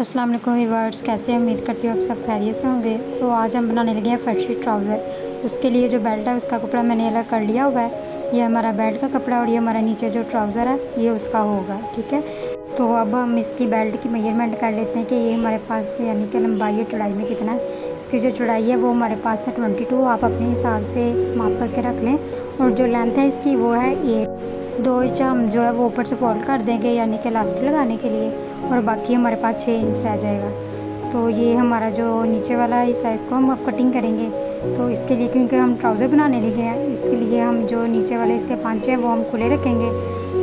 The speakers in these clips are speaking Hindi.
अस्सलाम वालेकुम व्यूअर्स, कैसे उम्मीद करती हूँ आप सब खैरियत से होंगे। तो आज हम बनाने लगे हैं फर्शी ट्राउज़र। उसके लिए जो बेल्ट है उसका कपड़ा मैंने अलग कर लिया हुआ है। ये हमारा बेल्ट का कपड़ा और ये हमारा नीचे जो ट्राउज़र है ये उसका होगा, ठीक है। तो अब हम इसकी बेल्ट की मेजरमेंट कर लेते हैं कि ये हमारे पास यानी कि लंबाई और चौड़ाई में कितना है। इसकी जो चौड़ाई है वो हमारे पास है 22। आप अपने हिसाब से माप करके रख लें। और जो लेंथ है इसकी वो है 8। 2 इंच हम जो है वो ऊपर से फोल्ड कर देंगे यानी कि इलास्टिक लगाने के लिए, और बाकी हमारे पास 6 इंच रह जाएगा। तो ये हमारा जो नीचे वाला हिस्सा है इसको हम अब कटिंग करेंगे। तो इसके लिए क्योंकि हम ट्राउज़र बनाने लगे हैं, इसके लिए हम जो नीचे वाले इसके पांचे हैं वो हम खुले रखेंगे।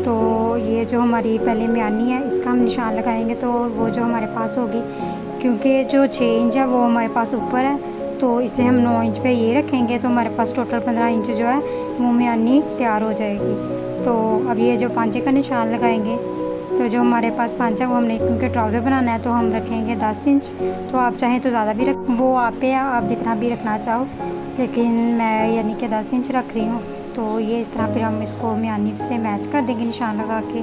तो ये जो हमारी पहले म्यानी है इसका हम निशान लगाएंगे, तो वो जो हमारे पास होगी, क्योंकि जो 6 इंच है वो हमारे पास ऊपर है, तो इसे हम 9 इंच पे ये रखेंगे, तो हमारे पास टोटल 15 इंच जो है वो म्यानी तैयार हो जाएगी। तो अब ये जो पांचे का निशान लगाएंगे, तो जो हमारे पास पांचा वो हमने क्योंकि ट्राउज़र बनाना है तो हम रखेंगे 10 इंच। तो आप चाहें तो ज़्यादा भी रख, वो आप पे आप जितना भी रखना चाहो, लेकिन मैं यानी कि 10 इंच रख रही हूँ। तो ये इस तरह फिर हम इसको म्यानी से मैच कर देंगे निशान लगा के।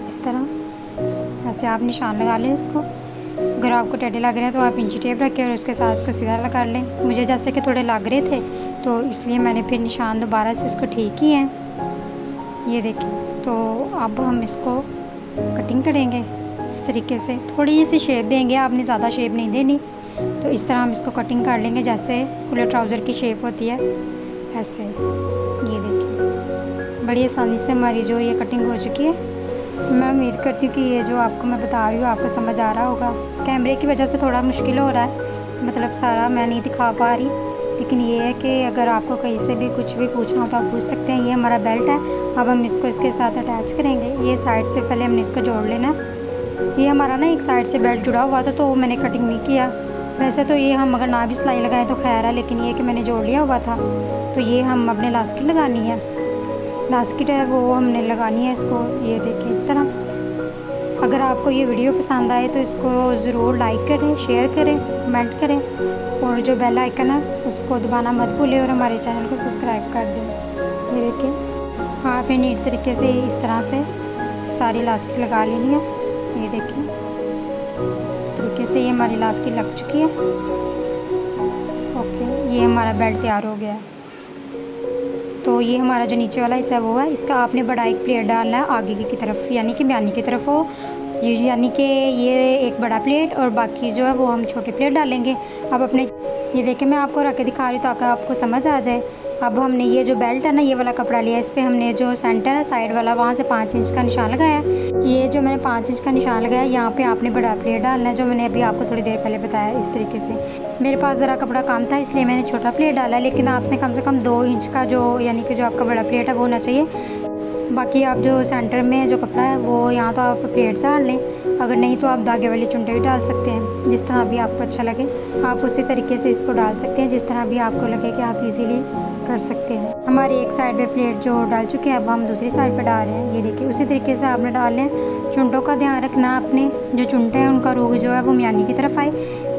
इस तरह ऐसे आप निशान लगा लें इसको। अगर आपको टेढ़े लग रहे हैं तो आप इंची टेप रखें और उसके साथ इसको सीधा लगा लें। मुझे जैसे कि थोड़े लग रहे थे तो इसलिए मैंने फिर निशान दोबारा से इसको ठीक किए हैं। ये देखिए, तो अब हम इसको कटिंग करेंगे इस तरीके से। थोड़ी सी शेप देंगे, आपने ज़्यादा शेप नहीं देनी। तो इस तरह हम इसको कटिंग कर लेंगे जैसे खुले ट्राउज़र की शेप होती है ऐसे। ये देखिए, बड़ी आसानी से हमारी जो ये कटिंग हो चुकी है। मैं उम्मीद करती हूँ कि ये जो आपको मैं बता रही हूँ आपको समझ आ रहा होगा। कैमरे की वजह से थोड़ा मुश्किल हो रहा है, मतलब सारा मैं नहीं दिखा पा रही, लेकिन ये है कि अगर आपको कहीं से भी कुछ भी पूछना हो तो आप पूछ सकते हैं। ये हमारा बेल्ट है, अब हम इसको इसके साथ अटैच करेंगे। ये साइड से पहले हमने इसको जोड़ लेना। ये हमारा ना एक साइड से बेल्ट जुड़ा हुआ था तो मैंने कटिंग नहीं किया। वैसे तो ये हम अगर ना भी सिलाई लगाएं तो खैर है, लेकिन ये कि मैंने जोड़ लिया हुआ था। तो ये हम अपने इलास्टिक लगानी है, इलास्टिक है वो हमने लगानी है इसको। ये देखिए इस तरह। अगर आपको ये वीडियो पसंद आए तो इसको ज़रूर लाइक करें, शेयर करें, कमेंट करें, और जो बेल आइकन है उसको दबाना मत भूलें, और हमारे चैनल को सब्सक्राइब कर दें। ये देखिए, आपने नीट तरीके से इस तरह से सारी इलास्टिक लगा लेनी है। ये देखिए, इस तरीके से ये हमारी इलास्टिक लग चुकी है। ओके, ये हमारा बेल्ट तैयार हो गया है। तो ये हमारा जो नीचे वाला हिस्सा वो है, इसका आपने बड़ा एक प्लेट डालना है आगे की तरफ, यानी कि म्यानी की तरफ हो। ये यानी कि ये एक बड़ा प्लेट और बाकी जो है वो हम छोटे प्लेट डालेंगे। अब अपने ये देखिए, मैं आपको रख के दिखा रही हूँ ताकि आपको समझ आ जाए। अब हमने ये जो बेल्ट है ना, ये वाला कपड़ा लिया, इस पर हमने जो सेंटर है साइड वाला वहाँ से 5 इंच का निशान लगाया। ये जो मैंने 5 इंच का निशान लगाया, यहाँ पे आपने बड़ा प्लेट डालना है, जो मैंने अभी आपको थोड़ी देर पहले बताया इस तरीके से। मेरे पास ज़रा कपड़ा कम था इसलिए मैंने छोटा प्लेट डाला, लेकिन आपने कम से कम 2 इंच का जो यानी कि जो आपका बड़ा प्लेट है वो होना चाहिए। बाकी आप जो सेंटर में जो कपड़ा है वो यहाँ तो आप प्लेट से डाल लें, अगर नहीं तो आप धागे वाली चुंटे भी डाल सकते हैं। जिस तरह भी आपको अच्छा लगे आप उसी तरीके से इसको डाल सकते हैं, जिस तरह भी आपको लगे कि आप इजीली कर सकते हैं। हमारी एक साइड पे प्लेट जो डाल चुके हैं, अब हम दूसरी साइड पे डाल रहे हैं। ये देखिए, उसी तरीके से आपने डाल लें। चुंटों का ध्यान रखना, अपने जो चुंटे हैं उनका रुख जो है वो म्यानी की तरफ आए।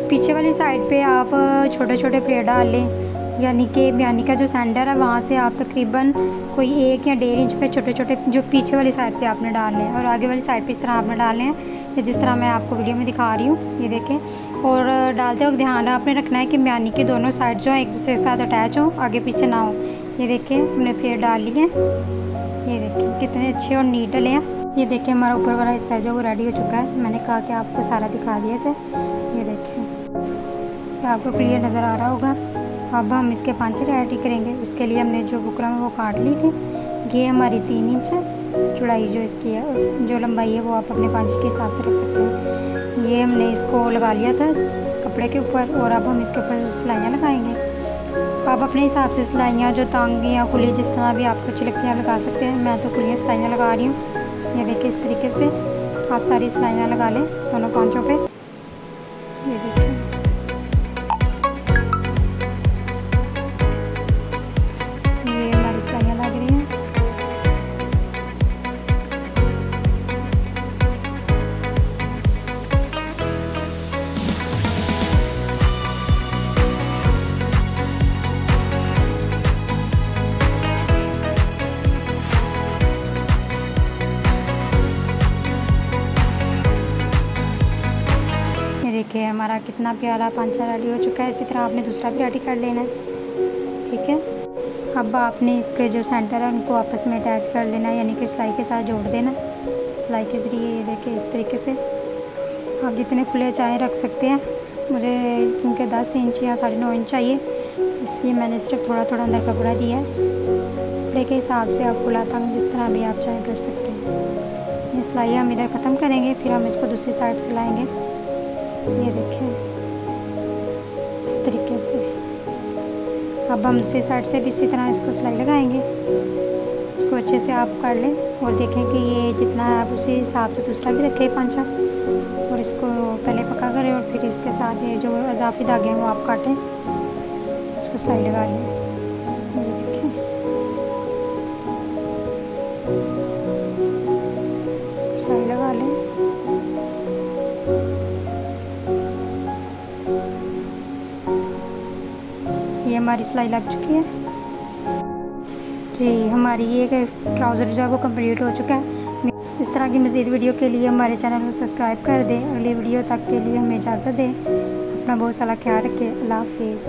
पीछे वाली साइड पे आप छोटे छोटे प्लेट डाल लें, यानी कि म्यानी का जो सेंटर है वहाँ से आप तकरीबन कोई 1 या 1.5 इंच पे छोटे छोटे जो पीछे वाली साइड पे आपने डालने हैं, और आगे वाली साइड पे इस तरह आपने डालने हैं, जिस तरह मैं आपको वीडियो में दिखा रही हूँ। ये देखें, और डालते वक्त ध्यान आपने रखना है कि म्यानी के दोनों साइड जो है एक दूसरे के साथ अटैच हो, आगे पीछे ना हो। ये देखिए, हमने प्लेट डाल ली है। ये देखिए कितने अच्छे और नीट डले हैं। ये देखिए, हमारा ऊपर वाला हिस्सा जो वो रेडी हो चुका है। मैंने कहा कि आपको सारा दिखा दिया जाए। ये देखिए, आपको क्लियर नज़र आ रहा होगा। अब हम इसके पांचे रेडी करेंगे। उसके लिए हमने जो बुकरम है वो काट ली थी। ये हमारी 3 इंच है चौड़ाई जो इसकी है, जो लंबाई है वो आप अपने पांचे के हिसाब से रख सकते हैं। ये हमने इसको लगा लिया था कपड़े के ऊपर, और अब हम इसके ऊपर सिलाइयाँ लगाएंगे। आप अपने हिसाब से सिलाइयाँ जो तांग या खुली जिस तरह भी आपको अच्छी लगती हैं लगा सकते हैं। मैं तो खुलियाँ सिलाइयाँ लगा रही हूँ। ये देखिए, इस तरीके से आप सारी सिलाइयाँ लगा लें दोनों पांचों पे। ये देखिए, सिलाइयाँ लग रही हैं। देखिए हमारा कितना प्यारा पांचा रेडी हो चुका है। इसी तरह आपने दूसरा भी रेडी कर लेना है, ठीक है। अब आपने इसके जो सेंटर है उनको आपस में अटैच कर लेना है, यानी कि सिलाई के साथ जोड़ देना। सिलाई के ज़रिए ये देखिए इस तरीके से आप जितने खुले चाहें रख सकते हैं। मुझे क्योंकि 10 इंच या 9.5 इंच चाहिए, इसलिए मैंने सिर्फ थोड़ा थोड़ा अंदर कपड़ा दिया है। कपड़े के हिसाब से आप खुला तंग जिस तरह भी आप चाहे कर सकते हैं। ये सिलाई हम इधर ख़त्म करेंगे, फिर हम इसको दूसरी साइड से लाएंगे। ये देखें इस तरीके से। अब हम दूसरी साइड से भी इसी तरह इसको सिलाई लगाएंगे। इसको अच्छे से आप कर लें और देखें कि ये जितना है आप उसी हिसाब से दूसरा भी रखें पांचा, और इसको पहले पका करें और फिर इसके साथ ये जो इजाफी धागे हैं वो आप काटें, इसको सिलाई लगा लें। ये देखें सिलाई लगा लें। ये हमारी सिलाई लग चुकी है जी। हमारी ये ट्राउज़र जो है वो कंप्लीट हो चुका है। इस तरह की मज़ीद वीडियो के लिए हमारे चैनल को सब्सक्राइब कर दें। अगली वीडियो तक के लिए हमें इजाज़त दें। अपना बहुत सारा ख्याल रखें। अल्लाह हाफिज़।